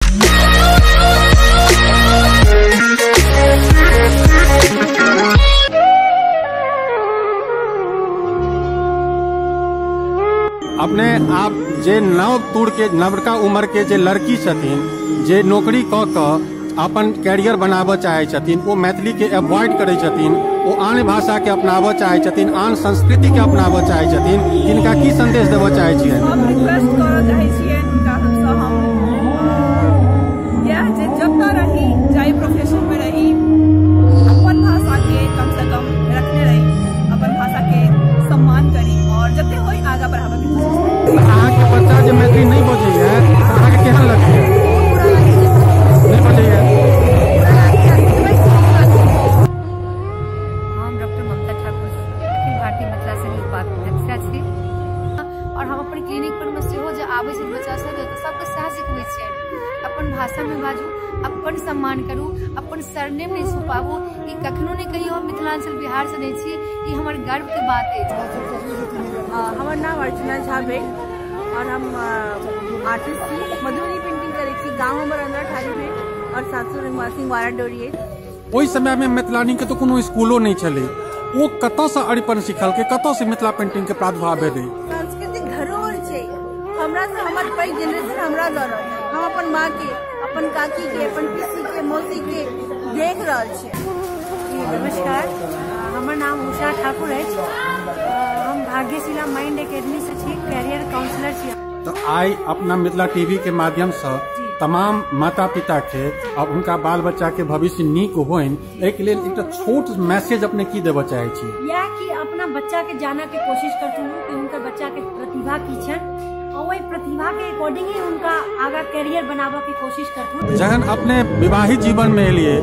अपने आप जे नव तुड़ के नवका उम्र के जे लड़की छथिन जे नौकरी क के अपन कैरियर बनाबे चाहे छथिन, वो मैथिली के अवॉइड करे छथिन, वो आन भाषा के अपनाबे चाहे छथिन, आन संस्कृति के अपनाबे चाहे छथिन, इनका की संदेश देबे चाहे छियै? हम रिक्वेस्ट करऽ चाहे छियै हुनका हम या जे जतऽ रही जाय प्रोफेशन में रही अपन भाषा के कम से कम रखने रही, अपन भाषा के सम्मान करी और जते होई आगा बढ़ाबे के कोशिश करी। अहाँ के बच्चा जे मैथिली नहीं बजैया अहाँ के केहन लगैया? नहीं बजैया? हम डॉक्टर ममता ठाकुर अखिल भारतीय मिथिला संघ उपाध्यक्षा छी और हम अपन क्लिनिक पर में सेहो जे आबै छै बच्चा सब सबके सएह सिखबै छियै, अपन भाषा में बाजू, अपन सम्मान करू, अपन सरनेम नहीं छुपाबू। ई कखनो नहीं कहियो हम मिथिलांचल बिहार से नहीं छी, ई हमर गर्व के बात अछि। हमर नाम अर्चना झा भेल और हम आर्टिस्ट छी, मधुबनी पेंटिंग करे छी। गाँव हमर अंदर ठारी भेल और सासुर सिंहवाड़ा डोरिये। ओहि समय में मिथिलानी के तो कोनो स्कूलो नहीं चले, वो कतौ से अरिपन सिखल के, कतौ से मिथिला पेंटिंग के प्रादुर्भाव भेलै? सांस्कृतिक धरोहर छै हमरा से, हमर पैघ जनरेशन हमरा दऽ रहल छै। हम अपन माँ के, अपन काकी के, अपन पिसी के, मौसी के देख रहल छियै। नमस्कार, हमर नाम उषा ठाकुर है, हम भाग्यशिला माइंड एकेडमी से छी, कैरियर काउंसलर छी। तो आई अपना मिथिला टीवी के माध्यम से तमाम माता पिता के और उनका बाल बच्चा के भविष्य नीक होइन एक लेल एक छोट मैसेज अपने की देबे चाहे छी? या कि अपना बच्चा के जाना के कोशिश करतू कि उनका बच्चा के प्रतिभा की छै और वही प्रतिभा के अकॉर्डिंग ही उनका आगा कैरियर बनाबे के कोशिश करतू। जहन अपने विवाहित जीवन में एलिए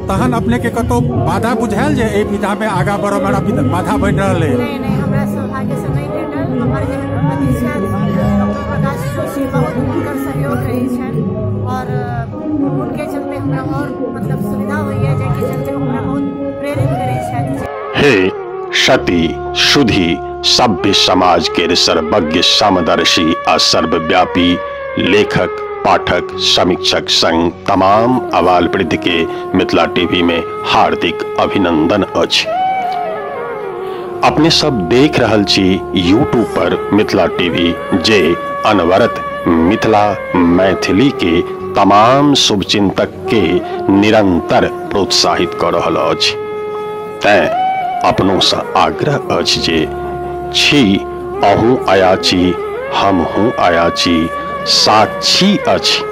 तहन अपने के कतो बाधा बुझायल जे ए विधा में आगा बढ़ब बड़ा बाधा बन रहल है? नहीं, हमरा सौभाग्य से नहीं भेटल। हमर जे पति छथि डॉक्टर प्रकाश जोशी, बहुत हुनकर सहयोग रहै छनि और उनके चलते हमरा और मतलब सुविधा होइए, जाके चलते हमरा बहुत प्रेरित करै छथि। हे सती शुद्धि सभ्य समाज के सर्वज्ञ समदर्शी आ सर्वव्यापी लेखक पाठक समीक्षक संग तमाम आवाल वृद्ध के मिथिला टीवी में हार्दिक अभिनंदन अछि। अपने सब देख रहल छी यूट्यूब पर मिथिला टीवी जे अनवरत मिथिला मैथिली के तमाम शुभचिंतक के निरंतर प्रोत्साहित कर रहल अछि। तैं अपनों से आग्रह अछि जे छी अहूँ अयाची हमहूँ अयाची, साक्षी अछि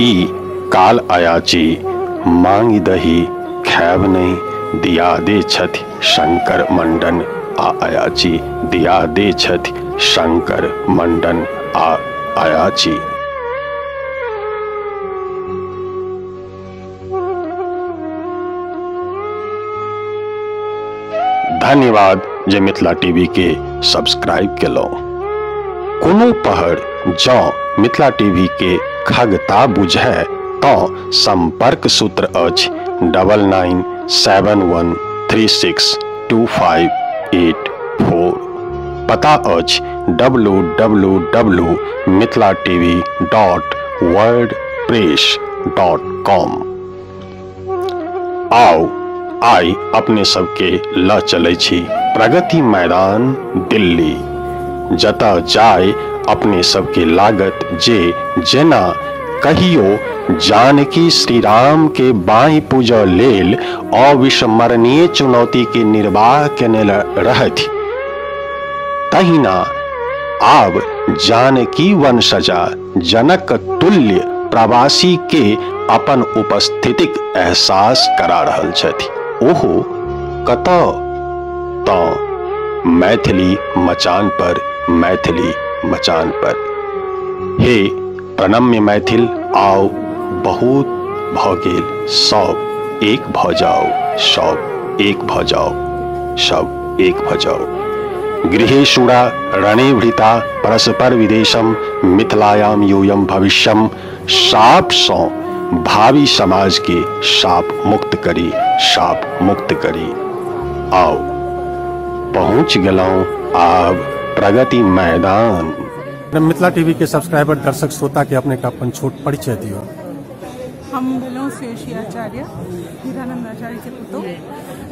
ई काल अयाची, मांगी दही खैब नहीं, दिया दे छथि शंकर मंडन आ अयाची, दिया दे छथि शंकर मंडन आ अयाची। धन्यवाद जे मिथिला टीवी के सब्सक्राइब केलो। कोनो पहर जँ मिथिला टीवी के खगता बुझै तो संपर्क सूत्र अछि 9971362584। पता अछि www.mithilatv.wordpress.com। आओ आई अपने सबके ल चले छी प्रगति मैदान दिल्ली, जता जाय अपने सबके लागत जे जेना कहियो जानकी श्री राम के बाई पूजा लेल अविस्मरणीय चुनौती के निर्वाह केने रहथि, तहिना आब जानकी वंशजा जनक तुल्य प्रवासी के अपन उपस्थितिक एहसास करा रहल छथि। ओहो कतौ तो मैथिली मचान पर, मैथिली मचान पर। हे प्रणम्य मैथिल आओ, बहुत भ गेल, सब एक भ जाओ, सब एक भ जाओ, सब एक भ जाओ। गृहेषुरा रणे वृता परस्पर विदेशम, मिथिलायाम यूयम भविष्यम। शाप सौ भावी समाज के शाप मुक्त करी, शाप मुक्त करी। आओ पहुंच गलौं आब प्रगति मैदान। मिथिला टीवी के सब्सक्राइबर दर्शक श्रोता के अपने का अपन छोट परिचय दियो। हम भेलौं श्रेयसी आचार्य विधानंद आचार्य के पुतौह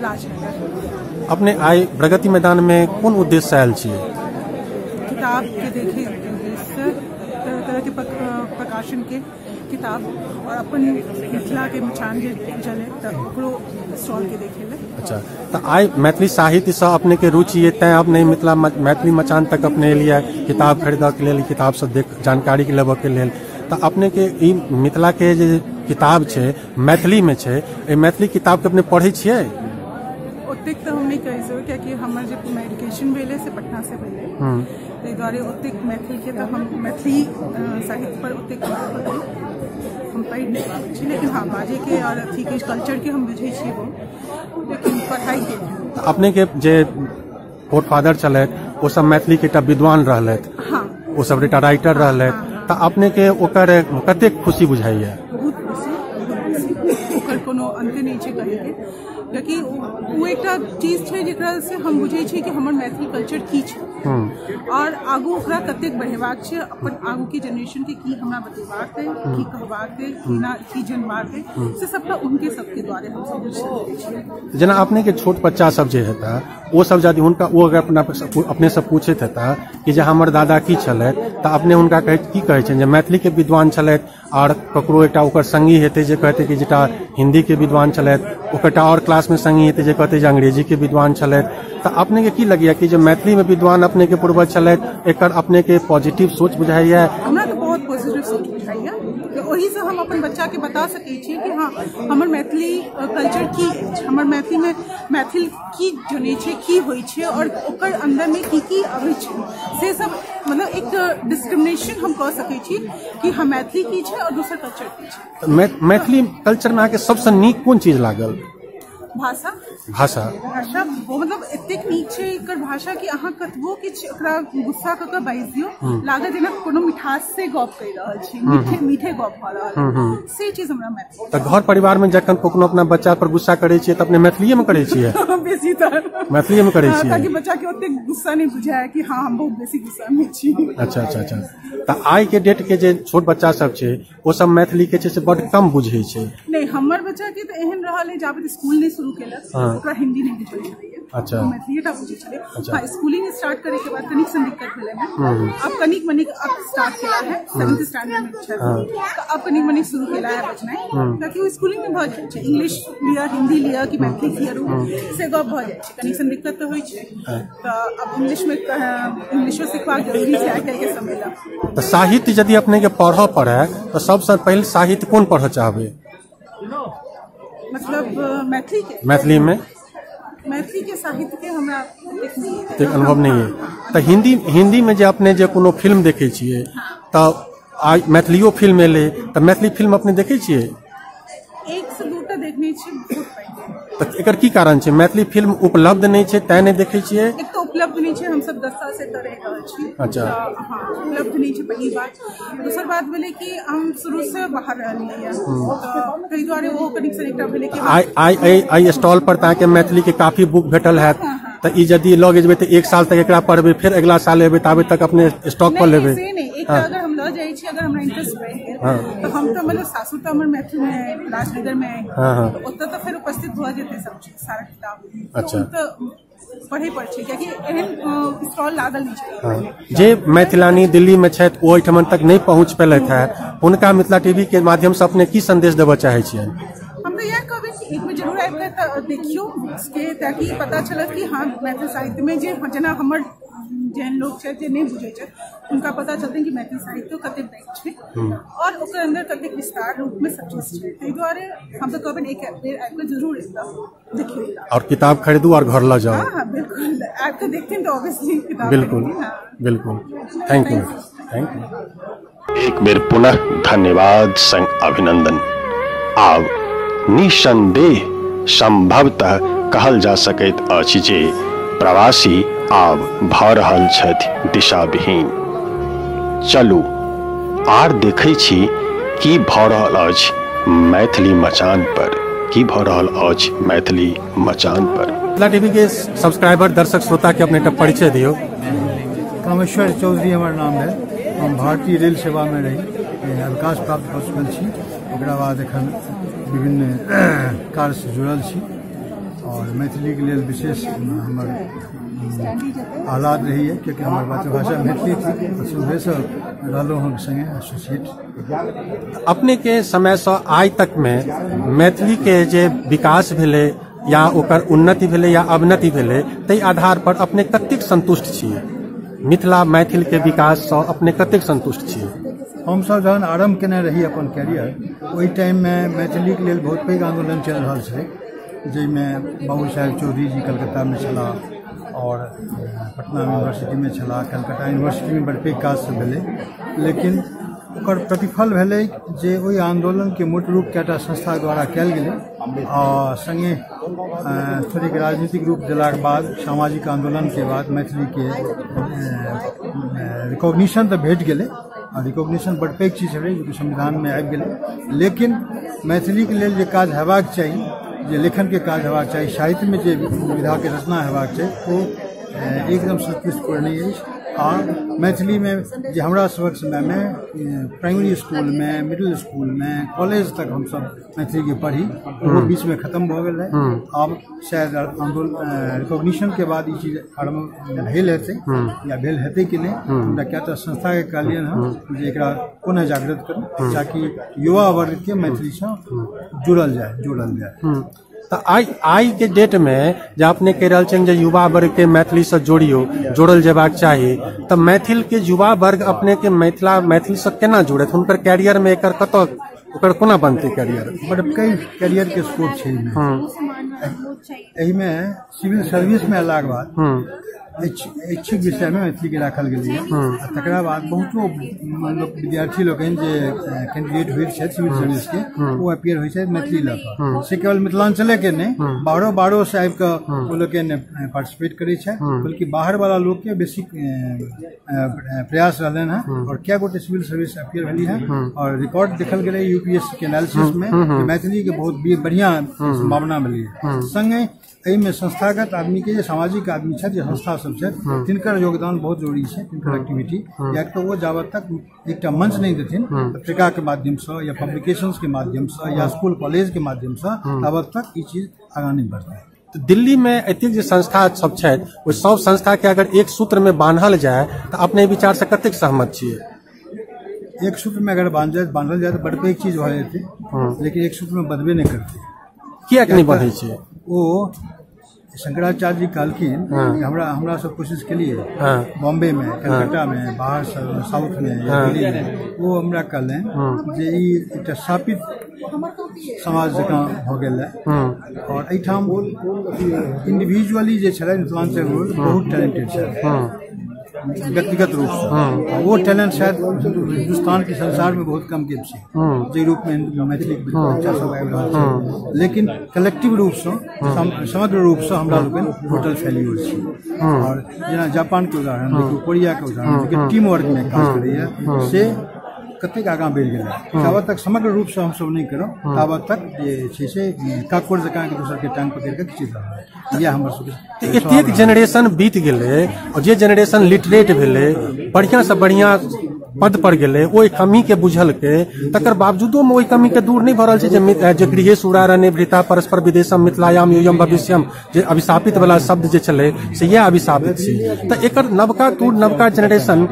राजनगर। अपने आइ प्रगति मैदान में कोन उद्देश्य से आयल छियै? किताब के देखे उद्देश्य तरह तरह के प्रकाशन के किताब और अपन मिथिला के मचान जे चले तो ओकरो स्टॉल के देखे ले। अच्छा, तो आई मैथिली साहित्य से अपने के रुचि है तैं अपने मिथिला मैथिली मचान तक अपने लिए किताब खरीदे के लेल, किताब से देख जानकारी लेबे के लेल, तो अपने के ई मिथिला के जे किताब छे मैथिली में छे, ए मैथिली किताब के अपने पढ़े छियै? ओतेक तो हम नहीं कह सको क्योंकि हमर जे एजुकेशन भेले से पटना से भेले, ताहि द्वारे ओतेक मैथिली के तो हम मैथिली साहित्य पर ओतेक हम पढ़ि नहीं पाबै छी, लेकिन हाँ बाजे के और अथी के कल्चर के हम बुझे छी वो, लेकिन पढ़ाई के अपने के जे फादर चलत वो सब मैथिली के विद्वान रहलत, हाँ वो सब राइटर रहलत, तो अपने के ओकर कते खुशी बुझाइए? बहुत खुशी, ओकर कोनो अंत नहीं छै कहे के, क्योंकि वो एक चीज छै जेकरा से हम बुझे छी कि हमर मैथिली कल्चर की छै और आगू ओकरा कतेक बढ़ेबाक छै, अपन आगू की जनरेशन के की हमरा बतेबाक है, की कहबाक है, की जनबाक है, से सबटा उनके सबके द्वारे हम सब बुझ सकै छी। जेना अपने के छोट बच्चा सब जे हेता वो सब यदि हुनका वो अगर अपने से पूछैत हेता कि जे हमर दादा की छलैथ, तो अपने हुनका की कहै छै जे मैथिली के विद्वान छलैथ, और ककरो एकटा ओकर संगी हेतै जे कहते कि जेटा हिंदी के विद्वान छलैथ, ओकरटा और क्लास में संगी हेतै जे कहते जे अंग्रेजी के विद्वान छलैथ, तो अपने के की लगैया कि जो मैथिली में विद्वान अपने के पूर्वज छलैथ, एकर अपने के पॉजिटिव सोच बुझाइया? हमरा तो बहुत पॉजिटिव सोच बुझाइया, वही से हम अपन बच्चा के बता सकै छी कि हाँ हमर मैथिली कल्चर की अछि, हमर मैथिली में मैथिल की जने छै, की होय छै और ओकर अंदर में की आबै छै, से सब मतलब एक डिस्क्रिमिनेशन हम कह सकै छी कि हम मैथिली की छै और दोसर कल्चर की छै। मैथिली कल्चर में आके सबसे नीक कोन चीज लागल? भाषा भाषा भाषा मतलब एतेक नीक छै एकर भाषा कि अहाँ कतबो किछु ओकरा गुस्सा क के बाजि दियौ, लागत जेना कोनो मिठास से गप कहि रहल छी, मीठे मीठे गप भ रहल, से चीज हमरा मैथिली। तो घर परिवार में जखन कोनो अपना बच्चा पर गुस्सा करे छियै तो अपने मैथिलीए में करे छियै? बेसीतर मैथिलीए में करे छियै, ताकि बच्चा के ओतेक गुस्सा नहीं बुझाए कि हाँ हम बहुत बेसी गुस्सा में छी। अच्छा अच्छा अच्छा। तो आई के डेट के जे छोट बच्चा सब छै वो सब मैथिली के छै से बड कम बुझे छै। नहीं हमर बच्चा के तो एहन रहल है जाबत स्कूल नहीं शुरू केलक ओकरा हिंदी नहीं बुझे छलै, अच्छा मैथिली टा बुझे छलै। हाँ स्कूलिंग स्टार्ट करे के बाद कनिक सन दिक्कत भेलै है, अब कनिक मनिक अब स्टार्ट केला है 7th स्टैंडर्ड में छै, तो अब कनिक मनिक शुरू केला है बचनाइ, ताकि वो स्कूलिंग में भ जाय छै, इंग्लिश लिया हिंदी लिया कि मैथिली क्लियर से गप भ जाय छै, कनिक सन दिक्कत तो होय छै, तो अब इंग्लिश में इंग्लिशो सिखबा जरूरी छै आइ काल्हि के समय ला। तो साहित्य यदि अपने के पढ़ पड़े तो सबसे पहले साहित्य कौन पढ़ चाहबे? मतलब मैथिली के? मैथिली में मैथिली के साहित्य के हमरा एक अनुभव नहीं है। तो हिंदी में जे अपने जे कोनो फिल्म देखे छियै तो मैथिलियो फिल्म एले, तो मैथिली फिल्म अपने देखे छियै? एक से दूटा देखने छी बहुत पहले। तो एकर की कारण छै? मैथिली फिल्म उपलब्ध नहीं छै तै नहीं देखे छियै? एक तो उपलब्ध नहीं छै, हम सब 10 साल से करे रहल छी। अच्छा हाँ उपलब्ध नहीं छै पहली बात, दूसर बात भेले कि हम शुरू से बाहर रहलियै तो कई द्वारे वो कनेक्शन एकटा भेले कि आई स्टॉल पर ताके मैथिली के काफी बुक भेटल है, तो ई यदि लग जेबै तो 1 साल तक एकरा पढ़बै, फिर अगला साल एबै ताबे तक अपने स्टॉक पर लेबै? अगर हम ल जाय छी, अगर हमरा इंटरेस्ट बढ़ गेल तो हम तो मतलब सासुर तो हमर मैथिली में राजनगर में ओतऽ तो फिर उपस्थित भ जेतै सब चीज सारा किताब। अच्छा तो पढ़े पड़ छै कियाकि एहन स्टॉल लागल नहीं छै। जे मैथिलानी दिल्ली में छथि ओ एहिठमन तक नहीं पहुंच पेलथि है, हुनका मिथिला टीवी के माध्यम से अपने की संदेश देबऽ चाहे छियनि? हम तो यह कहबै कि एक बेर जरूर आबि कऽ देखियो बुक्स के, ताकि पता चलत कि हाँ मैथिली साहित्य में जे जेना हमर जेहन लोग छै जे नहीं बुझे छै उनका पता चलते कि मैथिली साहित्य कते पैघ छै और ओकर अंदर कते विस्तार रूप में सब चीज छै, ताहि दुआरे हम तो कहबै एक बेर आबि कऽ जरूर देखियो और किताब खरीदू और घर ला जाओ। हाँ बिल्कुल आबि कऽ देखते तो ऑब्वियसली किताब बिल्कुल बिल्कुल। Thank you thank you. एक बेर पुनः धन्यवाद संग अभिनंदन। आब निसंदेह संभवतः कहल जा सकैत अछि जे प्रवासी आब भऽ रहल छथि दिशाविहीन। चलू आर देखै छी की भऽ रहल अछि मैथिली मचान पर, की भऽ रहल अछि मैथिली मचान पर। मिथिला टीवी के सब्सक्राइबर दर्शक श्रोता के अपने परिचय दियो। कामेश्वर चौधरी हमार नाम है, हम भारतीय रेल सेवा में रही अवकाश प्राप्त कऽ चुकल छी। ओकरा बाद एखन विभिन्न कार्य से जुड़ल छी और मैथिली के लिए विशेष हमर आह्लाद रही है क्योंकि हमारे मातृभाषा मैथिली थी सुबह से रहलों हम संगे एसोसिएट। अपने के समय से आज तक में मैथिली के जे विकास भेले या ओकर उन्नति भेले या अवनति भेले तै आधार पर अपने कतेक संतुष्ट छियै? मिथिला मैथिल के विकास से अपने कतेक संतुष्ट छियै? हम सब जहन आरंभ केने रही अपन कैरियर ओहि टाइम में मैथिली के लिए बहुत पैघ आंदोलन चल रहा है जैमें बाबू साहेब चौधरी जी कलकत्ता में चला और पटना यूनिवर्सिटी में चला, कलकत्ता यूनिवर्सिटी में बड़ पैघ काज सब भेलै, लेकिन ओकर प्रतिफल भेलै जे ओहि आंदोलन के मूल रूप कएटा संस्था द्वारा कयल गेलै और संगे थोड़ी राजनीतिक रूप देलाक बाद सामाजिक आंदोलन के बाद मैथिली के रिकॉग्निशन तो भेट गेलै और रिकॉग्निशन बड़ पैघ चीज है जो संविधान में आबि गेलै, लेकिन मैथिली के लेल जे काज हेबाक चाही, जे लेखन के काज हेबाक चाही, साहित्य में जे विधा के रचना हेबाक चाही वो एकदम संतुष्टपूर्ण नहीं है। और मैथिली में जे हमरा सबक समय में प्राइमरी स्कूल में, मिडिल स्कूल में, कॉलेज तक हम सब मैथिली के पढ़ी वो बीच में खत्म हो गए है। अब शायद आंदोलन रिकॉग्निशन के बाद ये चीज आरम्भ भेल हेतै या भेल हेतै कि नहीं, हमरा कएटा संस्था के कहलियन हँ जे एकरा पुनः जागृत करू ताकि युवा वर्ग के मैथिली से जोड़ल जाए। तो आई के डेट में जब अपने कह रहा छे युवा वर्ग के मैथिली से जोड़ल जेबाक चाहिए, तो मैथिल के युवा वर्ग अपने के मैथिल से केना जुड़त? उनकर कैरियर में एकर कत ओकर कोना बनते कैरियर? बड़ कई कैरियर के स्कोप छै एहि में सिविल सर्विस में अयलाक बाद ऐच्छिक विषय में मैथिली के राखल गेलै तकरा बाद बहुतो विद्यार्थी लोग कैंडिडेट हुए सिविल सर्विस के वो अपियर हुए मैथिली लऽ कऽ, से केवल मिथिलांचले के नहीं बाहरो से आबि कऽ वो लोग पार्टिसिपेट करे छै, बल्कि बाहर वाला लोग के बेसी प्रयास रहलन है और क्या गोटे सिविल सर्विस अपियर भेली है और रिकॉर्ड देखल गेलै यूपीएससी के एनालिसिस में मैथिली के बहुत बढ़िया संभावना मिली है। संगे एहि में संस्थागत आदमी के सामाजिक आदमी छथि जे संस्था सब छथि तिनकर योगदान बहुत जरूरी है, तिनकर एक्टिविटी या तो वो जाबत तक एक मंच नहीं देथिन पत्रिका के माध्यम से या पब्लिकेशंस के माध्यम से या स्कूल कॉलेज के माध्यम से तब तक ये चीज आगा नहीं बढ़ता है। तो दिल्ली में एतेक जे संस्था सब छथि वो सब संस्था के अगर एक सूत्र में बांधल जाए तो अपने विचार से कतेक सहमत छियै? एक सूत्र में अगर बांधल जाए तो बड़ पैघ चीज भऽ जेतै, लेकिन एक सूत्र में बदबे नहीं करते। किएक नहीं बढ़ै छै? वो शंकराचार्य जी कहलखिन हमरा सब कोशिश के लिए बॉम्बे में, कलकत्ता में, बाहर साउथ में या दिल्ली में, वो हमरा कहलें जे ई एकटा स्थापित समाज जकाँ भऽ गेल है और एहिठाम इंडिविजुअली जे छलै मिथिलांचल बहुत टैलेंटेड छथि व्यक्तिगत रूप से, वो टैलेंट शायद हिंदुस्तान के संसार में बहुत कम के जे रूप में मैथिली बच्चा सब आबि रहल छै, लेकिन कलेक्टिव रूप से समग्र रूप से हमरा लोग टोटल फेल्यूर छी। और जेना जापान के उदाहरण देखियो, कोरिया के उदाहरण देखियो, टीम वर्क में काज करैया से कतेक आगाँ बढ़ि गेलै। ताबत तक समग्र रूप से हम सब नहीं करो ताबत तक जे छै से काकोर जकाँ एक दोसर के टांग पकड़ के खींचैत रहल, या हमर सबके एतेक जनरेशन बीत गेलै और जे जनरेशन लिटरेट भेलै बढ़िया से बढ़िया पद पर गेलै ओहि कमी के बुझल के तकर बावजूदो में ओहि कमी के दूर नहीं भऽ रहल छै जे गृहेश उरारणे वृथा परस्पर विदेशम मिथिलायाम यूयम भविष्यम जे अभिशापित वाला शब्द जे छलै से यह अभिशापित छै। तो एकर नवका जनरेशन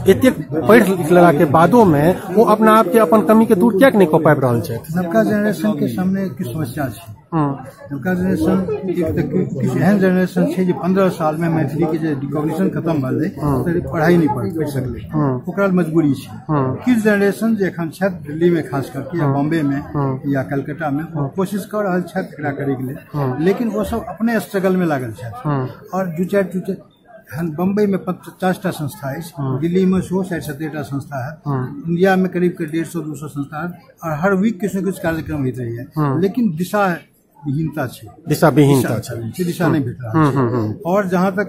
एतेक पढ़ि लिखला के बादो में वो अपना आप के अपन कमी के दूर किएक नहीं कऽ पाबि रहल छै? नवका जनरेशन के सामने की समस्या छै? नवका जनरेशन किछु एहन जनरेशन छै जे 15 साल में मैथिली के जे रिकॉग्निशन खत्म भेलै पढ़ाई नहीं पढ़ि सकलै, ओकरा मजबूरी छै। किछु जनरेशन जे एखन छथि दिल्ली में खास करके या बॉम्बे में या कलकत्ता में कोशिश कर रहल छथि एकरा करे के लेल, लेकिन वो सब अपने स्ट्रगल में लागल छथि और दू चारि बम्बई में 50टा संस्था है, दिल्ली में 160-170टा संस्था है, इंडिया में करीब 150-200 संस्था है और हर वीक कुछ न कुछ कार्यक्रम होते रही है, लेकिन दिशा विहीनता दिशा नहीं भेट रहा है। और जहाँ तक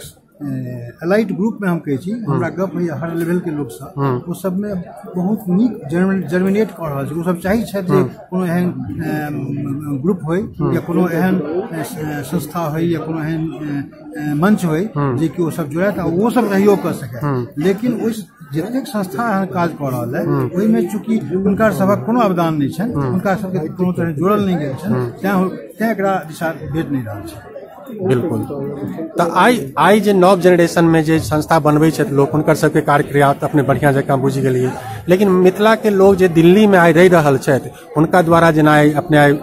एलाइट ग्रुप में हम कहे छी हमरा गप होइया हर लेवल के लोग सब वो सब में बहुत नीक जर्मिनेट कर रहल छै, वो सब चाही छै जे कोनो एहन ग्रुप होय या कोनो एहन संस्था होय या कोनो एहन मंच होय जे कि वो सब जुड़त आ वो सब सहयोग कर सके, लेकिन उस जतेक संस्था एहन काज कऽ रहल है ओहिमे चूँकि हुनकर सभक कोनो अवदान नहि छनि, हुनका सबके कोनो तरह जोड़ल नहि गेल छनि, तैं एकरा दिशा भेट नहि रहल छै। बिल्कुल। तो आई जे नव जेनरेशन में जे संस्था बनबै छथि लोग, हुनकर सबके कार्यक्रिया तऽ अपने बढ़िया जकाँ बुझि गेलियै, लेकिन मिथिला के लोग जे दिल्ली में आई रहि रहल छथि हुनका द्वारा जेना आई अपने आई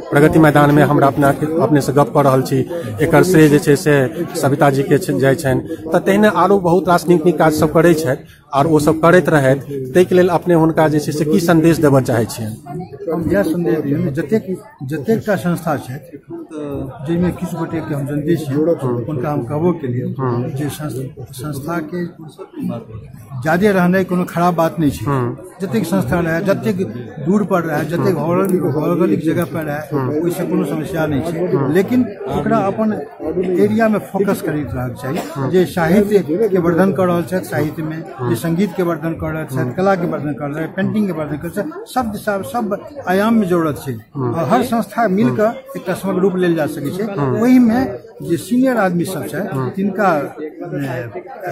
प्रगति मैदान में हमरा अपने से गप कऽ रहल छी, एकर श्रेय जे छै से सविता जी के जाइ छनि। तऽ तहिने आरो बहुत रास नीक नीक काज सब करै छथि और वो सब करैत रहथि, ताहिके लेल अपने हुनका जे छै से की संदेश देबऽ चाहै छियनि? हम यह संदेश दियौ जतेक का संस्था छै जाहिमे किछु गोटे के हम जनते छी, हुनका हम कहबो केलियै जे संस्था के ज्यादे रहनाइ कोनो खराब बात नहीं छै। जतेक संस्था रहे, जतेक दूर पर रहे, जतेक भौगोलिक जगह पर रहे, ओहिसे कोनो समस्या नहीं छै, लेकिन ओकरा अपन एरिया में फोकस करैत रहक चाहिए। जे साहित्य के वर्धन कर रहल छथि, साहित्य में जे संगीत के वर्धन कर रहल छथि, कला के वर्धन कर रहल, पेंटिंग के वर्धन कर रहल, सब दिशा सब आयाम में जरूरत छै और हर संस्था मिलकर एक समग्र रूप लेल जा सकै छै। ओहि में जे सीनियर आदमी सब छै तिनका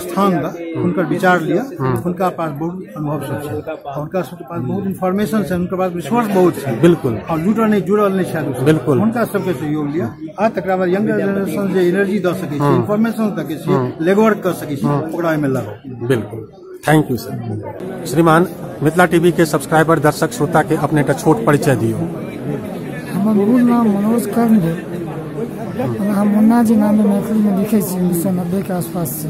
स्थान द, हुनकर विचार लिया, हुनका पास बहुत अनुभव सब छै, हुनका सबके पास बहुत इन्फॉर्मेशन छै, हुनकर पास रिसोर्स बहुत छै। बिल्कुल। और जुड़ल नहीं छै। बिल्कुल। हुनका सबके सहयोग लिया आ तकरा बाद younger generation J energy the सकै छै, इन्फॉर्मेशन सकै छै, लेगवर्क कर सकै छै, ओकरा में लगाओ। बिल्कुल। Thank you sir. श्रीमान, मिथिला टीवी के सब्सक्राइबर दर्शक श्रोता के अपने का छोट परिचय दियो। हमर मूल नाम मनोज कर्ण है, हम मुन्ना जी नाम मैथिली में लिखे 1990 के आसपास से।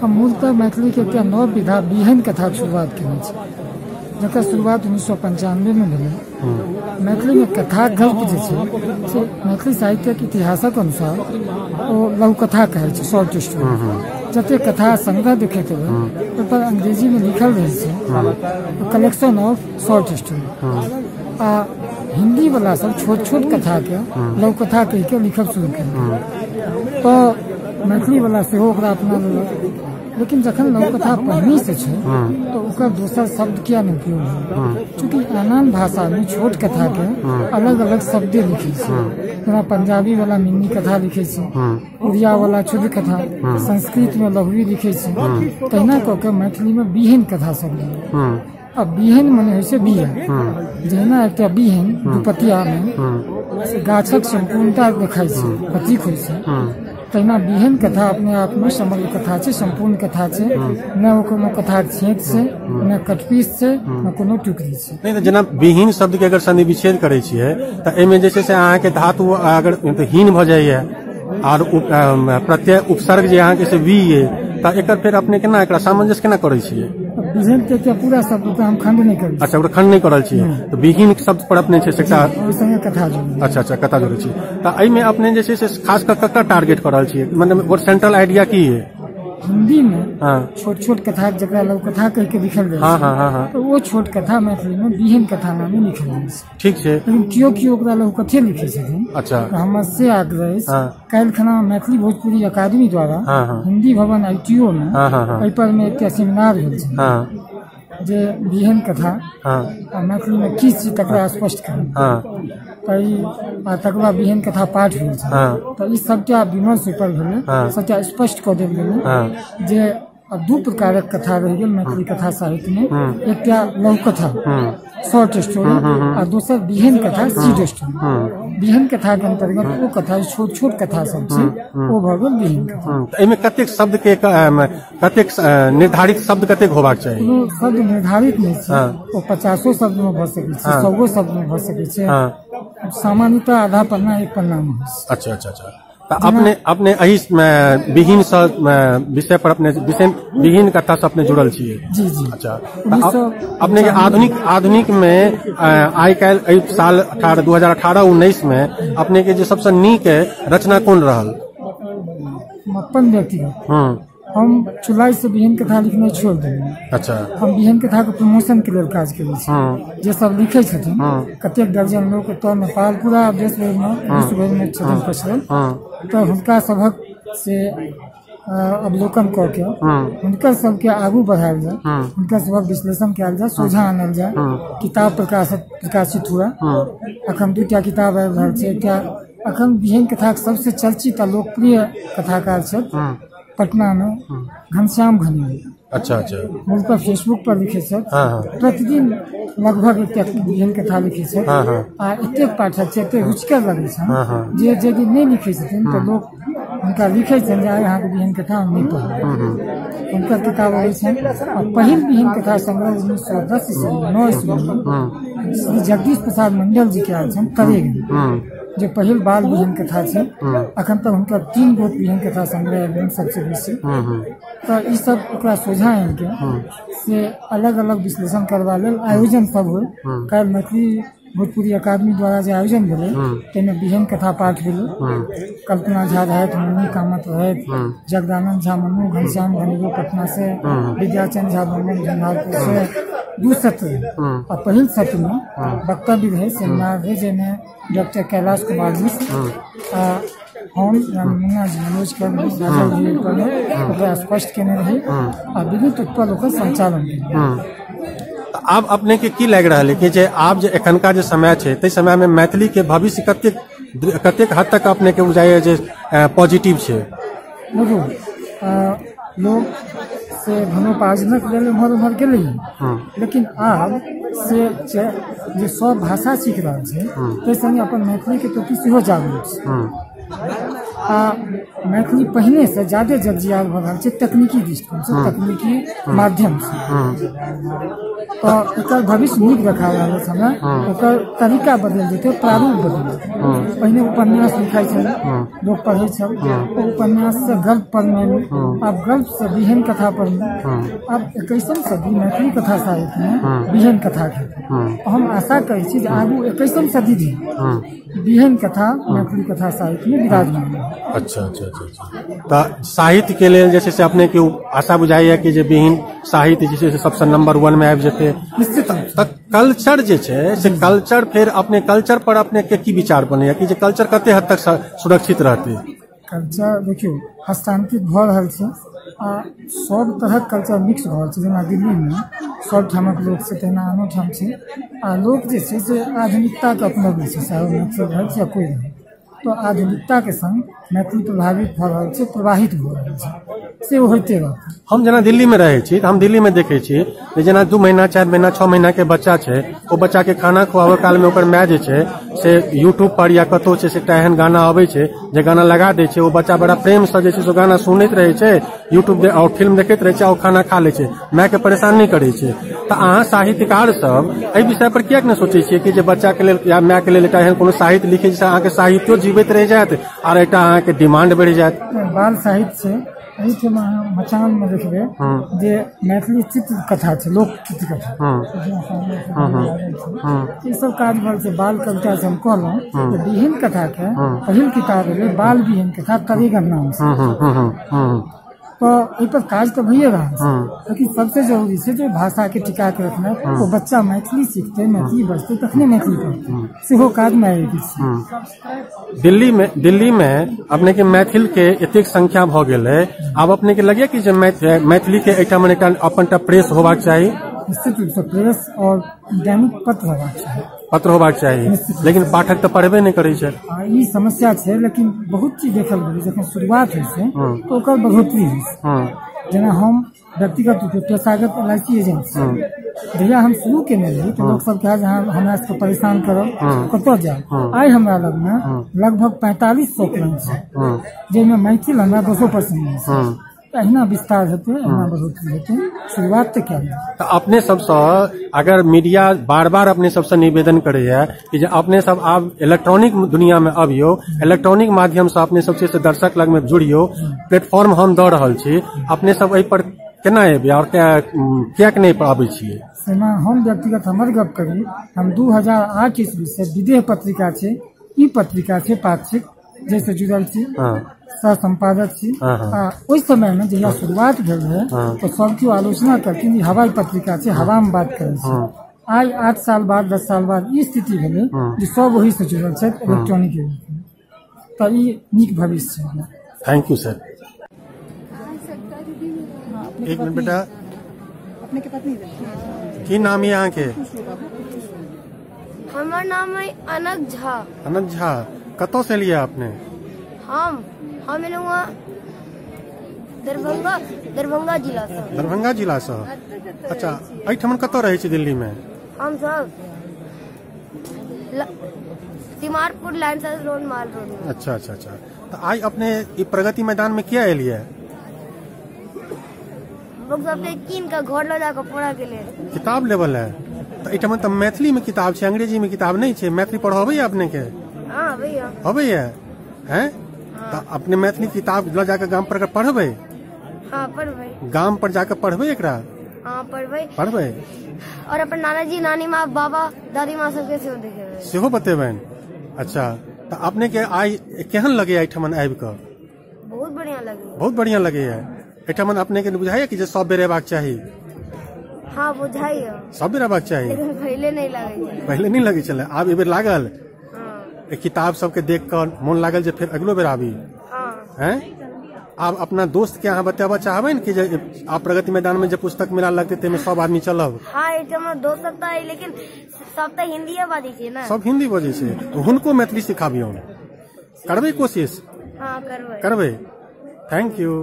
हम मूलतः मैथिली के एकटा नव विधा बिहन कथा के शुरुआत केने छी, जकर शुरुआत 1995 में भेलै। मैथिली में कथा गल्प जे छै से मैथिली साहित्य के इतिहासक अनुसार ओ लघुकथा कहै छै, शॉर्ट स्टोरी। जते कथा संग्रह देखैत हेबै ओहि पर अंग्रेजी में लिखल रहै छै कलेक्शन ऑफ शॉर्ट स्टोरी, आ हिंदी वाला सब छोट छोट कथा के लघुकथा कह के लिखल शुरू केलक। तो मैथिली वाला सेहो ओकरा अपना लेलक, लेकिन जखन लघुकथा पहिने से छै तो ओकर दोसर शब्द किया नहीं उपयोग है, चूँकि आन भाषा में छोट कथा के अलग अलग शब्द लिखे छै। जेना पंजाबी वाला मिनी कथा लिखे छै, उड़िया वाला क्षुद्र कथा, संस्कृत में लघुवी लिखे छै, तहिना कऽ के मैथिली में बिहन कथा सब लिखे। अब बिहन मने होइ छै बिया, जेना एकटा बिहन दुपतिया में गाछक संपूर्णता देखाइ छै, प्रतीक होइ छै, तहिना बिहन कथा अपने आप में समग्र कथा छै, संपूर्ण कथा छै, न कोनो कथा छेद छै, न कटपीस छै, न कोनो टुकड़ी छै। नहीं तो जेना बिहीन शब्द के अगर संधि विच्छेद करे छियै तो एमे जे छै से अहाँ के धातु अगर हीन भ जाइए और प्रत्यय उपसर्ग जे अहाँ के से वी है तो एकर फिर अपने केना एकरा सामंजस्य केना करे छियै? बिहन के क्या पूरा शब्द के हम खंड नहीं करै छी। अच्छा, ओकरा खंड नहीं करल छियै, तो बिहीन शब्द पर अपने छै से ओहि संगे कथा जोड़ै। अच्छा, कथा जोड़ै छी। तो एहि में अपने जे छै से खास कर ककर टारगेट कर रहल छियै, मतलब वो सेंट्रल आइडिया की है? हिंदी में छोट छोट कथा जकरा लघुकथा कह के लिखल रहे, तो वो छोट कथा मैथिली में बिहन कथा नाम लिखल रहे। ठीक छै, लेकिन कियो ओकरा लघुकथे लिखे छथिन। अच्छा, हमर से आग्रह काल्हि खना मैथिली भोजपुरी अकादमी द्वारा हिंदी भवन ITO में एहि पर में एकटा सेमिनार भेल छै जे बिहन कथा मैथिली में की छै तकरा स्पष्ट करै, तकर बाद बिहन कथा पाठ भेल छै। तो ई सबटा विमर्श ऊपर भेलै, सबटा स्पष्ट कऽ देल गेलै जे अब दू प्रकारक कथा रहि गेल मैथिली कथा साहित्य में, एकटा लघुकथा शॉर्ट स्टोरी आ दोसर बिहन कथा सीड स्टोरी। बिहन कथा के अंतर्गत वो कथा छोट छोट कथा सब छै, वो भऽ गेल बिहन कथा। एहिमे कतेक शब्द के कतेक निर्धारित शब्द कतेक होबाक चाही? कोनो शब्द निर्धारित नहीं छै, वो 50 शब्द में भऽ सकै छै, 100 शब्द में भऽ सकै छै, सामान्यतः आधा पन्ना एक पन्ना में। अच्छा अच्छा अच्छा। तो अपने एहि बिहीन विषय पर अपने बिहीन कथा से अपने जुड़ल छियै? जी जी। अच्छा, अपने के आधुनिक में आई काल्हि साल 2018-19 में अपने के जो सबसे नीक रचना कोन रहल? अपन व्यक्तिगत हम जुलाई से बिहन कथा लिखना छोड़ देलियै। अच्छा, हम बिहन कथा के प्रमोशन के लेल काज करै छी। जे सब लिखे छथिन कतेक दर्जन लोग तो नेपाल पूरा देश भर में विश्व भर में छथिन पसरल, तो हुनका सबक से अवलोकन कऽ के हुनकर सबके आगू बढ़ायल जाय, हुनकर सबक विश्लेषण कयल जाय, सोझा आनल जाय, किताब प्रकाशित हुए। अखन 2टा किताब आबि रहल छै। एकटा अखन बिहन कथा के सबसे चर्चित आ लोकप्रिय कथाकार छथि पटना में घनश्याम घनी, अच्छा अच्छा मूलतः फेसबुक पर लिखे छथि। हाँ हाँ प्रतिदिन लगभग एक बिहन कथा लिखे छथि। हाँ हाँ आ एतेक पाठक छै, एतेक रुचिकर लगै छनि हाँ हाँ जे यदि नहि लिखै छथिन तऽ लोक हुनका लिखै छनि जे आइ अहाँके बिहन कथा हम नहि पढ़ब। हुनकर किताब अबै छनि। आ पहिल बिहन कथा संग्रह 1910 ईस्वी 9 ईस्वी में श्री जगदीश प्रसाद मंडल जी के आयल छनि करेग, जो पहिल बाल बिहन कथा छै। अखन तक हुनकर 3 गोट बिहन कथा संग्रह एलनि सबसे बेसी। तो ई सब ओकरा सोझा आनि के से अलग अलग विश्लेषण करबा लेल आयोजन सब होय। काल्हि मैथिली भोजपुरी अकादमी द्वारा जे आयोजन भेलै ताहिमे बिहन कथा पाठ भेलै। कल्पना झा रहथि, मुन्नी कामत रहथि, जगदानंद झा, मनु घनश्याम घनेरो पटना से, विद्याचंद झा बंगम झंझारपुर से 2 सत्र। और पहिल सत्र में वक्तव्य रहे, सेमिनार रहे, जिसमें डॉक्टर कैलाश कुमार मिश्र हम मुन्ना जी मनोज कर स्पष्ट केने रही आ विद्युत उत्पल होकर संचालन केने। आब अपने के की लागि रहल है कि जे आब जे एखनका जे समय छै तै समय में मैथिली के भविष्य कतेक हद तक अपने के बुझाइए जे पॉजिटिव छै? देखो लोग से धनोपार्जनक लेल उम्हर उम्हर गेलै, लेकिन आब से जे सब भाषा सीख रहल छै ताहि संगे अपन मैथिली के प्रति सेहो जागरूक छै। आ मैथिली पहिने से ज्यादा जगजियार भऽ रहल छै तकनीकी दृष्टिकोण से, तकनीकी माध्यम से। तो एकर भविष्य नीक देखा रहल है समय। ओकर तरीका बदल जेतै, प्रारूप बदल। पहिने उपन्यास लिखाई छल, लोग पढ़े छल, उपन्यास से गल्प पढ़ने में, अब गल्प से बिहन कथा पढ़ने। अब 21वीं सदी मैथिली कथा साहित्य में बिहन कथा के हम आशा करै छी जे आगू 21वीं सदी भी बिहन कथा मैथिली कथा साहित्य में विराजमान। अच्छा अच्छा अच्छा। तो साहित्य के लिए जैसे से अपने के आशा बुझाइए कि जे बिहन साहित्य जे छै सबसे नंबर 1 में आबि जेतै। निश्चित तो कल्चर जे छै से कल्चर फिर अपने कल्चर पर अपने के की विचार बनैया कि जे कल्चर कते हद तक सुरक्षित रहतै? कल्चर देखियो हस्तांतरित भऽ रहल छै आ सब तरहक कल्चर मिक्स भऽ रहल छै। जेना दिल्ली में सब ठामक लोक से तहिना आनो ठाम छै। आ लोक जे छै से आधुनिकता के अपनाबै छै, चाहे मैथिल रहै छै या कोई रहै। तो आधुनिकता के संग मैथिली प्रभावित भऽ रहल छै, प्रवाहित भऽ रहल छै, से होइते रहतै। हम जेना दिल्ली में रहे छी हम दिल्ली में देखे छी जे जेना 2 महीना 4 महीना 6 महीना के बच्चा छै, ओ बच्चा के खाना खुआबे काल में ओकर माय जे छै से यूट्यूब पर या कतौ छै से एहन गाना आबै छै जे गाना लगा दै छै। ओ बच्चा बड़ा प्रेम से जे छै से गाना सुनैत रहे छै, यूट्यूब और फिल्म देखैत रहे छै और खाना खा ले छै, माय के परेशान नहीं करे छै। तो अहाँ साहित्यकार सब एहि विषय पर किया नहि सोचै छियै कि जे बच्चा के लेल या माय के लेल एकटा एहन कोनो साहित्य लिखै जाहिसँ अहाँके साहित्यो जीवित रहि जायत और एकटा अहाँके डिमांड बढ़ि जायत? बाल साहित्य से एहिठाम मचान में देखबे जे मैथिली चित्र कथा छै, लोक चित्र कथा, ई सब काज भऽ छै। बाल कविता से हम कहलहुँ जे बिहन कथा के पहिल किताब भेलै बाल बिहन कथा तरेगन नाम से। तो एहि पर काज तो भइए रहा है, लेकिन सबसे जरूरी है जो भाषा के टिका के रखना। वो बच्चा मैथिली सीखते, मैथिली बजते, तखने मैथिली पढ़ते, सेहो काज में आएगी। दिल्ली में अपने के मैथिल के एतेक संख्या भ गेल है, आब अपने के लगे कि जे मैथिली के एकटा मने अपन प्रेस होबाक चाही? निश्चित रूप से प्रेस और दैनिक पत्र होबाक चाही। पत्र होबाक चाही, लेकिन पाठक तो पढ़बे नहीं करे छै। ई समस्या छै, लेकिन बहुत चीज देखल गेलै जखन शुरुआत होइ छै तो ओकर बढ़ोतरी होइ छै। जेना हम व्यक्तिगत रूप से पेशागत LIC एजेंट छी, जहिया हम शुरू केने रही तो लोग सब कहे जहाँ हमरा सबके परेशान करब कतऽ जाए। आइ हमरा लग में लगभग 4500 क्लाइंट छै, जाहिमे मैथिल हमरा 200% छै। अहिना विस्तार हेतै, अहिना बढ़ोतरी हेतै, शुरुआत तो क्या है। तो अपने सबसे अगर मीडिया बार बार अपने सबसे निवेदन करैया कि जे अपने सब आब इलेक्ट्रॉनिक दुनिया में अबियो, इलेक्ट्रॉनिक माध्यम से अपने सबसे से दर्शक लग में जुड़ियो, प्लेटफॉर्म हम दऽ रहल छी, अपने सब एहि पर केना एबै और क्या नहीं आबै छियै? सेना हम व्यक्तिगत हमर गप करी, हम 2008 ईस्वी से विदेह पत्रिका छै, ई पत्रिका छै पाक्षिक जैसे जुड़ल छी, सह संपादक छी। ओहि समय में जहिया शुरुआत भेल रहे तो सब केओ आलोचना करथिन जे हवाई पत्रिका छै, हवा में बात करे छै। आज 8 साल बाद 10 साल बाद ई स्थिति भेलै जे सब वही से जुड़ल छै इलेक्ट्रॉनिक के रूप में। तो ई नीक भविष्य छै। Thank you sir. एक मिनट बेटा, अपने के पत्नी की नाम है यहाँ के? हमार नाम है अनक झा। अनक झा, कतौ से लिया आपने? हम दरभंगा जिला से। दरभंगा जिला से। अच्छा एहिठमन कतऽ रहै छी दिल्ली में? हम सब तिमारपुर लाइंस रोड माल रोड में। अच्छा अच्छा अच्छा। तो आई अपने ई प्रगति मैदान में किया एलिए? सबने कीन का घर ले जाकर पढ़ा के लिए किताब लेवल है। तो एहिठमन तो मैथिली में किताब है, अंग्रेजी में किताब नहीं है। मैथिली पढ़ाबे अपने के? हाँ भैया अबे हैं? तो अपने मैथिली किताब ले जाकर गांव पर पढ़बे? हाँ पढ़बे। गांव पर जाकर पढ़बे एकरा? हाँ पढ़बे। और अपन नाना जी नानी माँ बाबा दादी माँ सबके सेहो बतेबन। अच्छा तो अपने के आई केहन लगे एहिठमन आबि कऽ? बहुत बढ़िया लगे। बहुत बढ़िया लगे है। एहिठमन अपने के बुझाइए कि जे सब बेर एबाक चाही? हाँ बुझाइए सब बेर एबाक चाही। लेकिन पहले नहीं लगे। पहले नहीं लगे चले, आब एबेर लागल? हाँ। किताब सबके देख कर मन लागल जे फिर अगलो बेर आबी? हाँ। हैं? आप अपना दोस्त के यहाँ बताबा चाहबे कि जे आप प्रगति मैदान में जो पुस्तक मेला लगते थे में सब आदमी चलब? हाँ एहिठमा 2 सप्ताह है, लेकिन सब तो हिंदी बाजी छै ना। सब हिंदी बजे से हुनको मैथिली सिखाबियौ। करबे कोशिश? हाँ करबे। Thank you.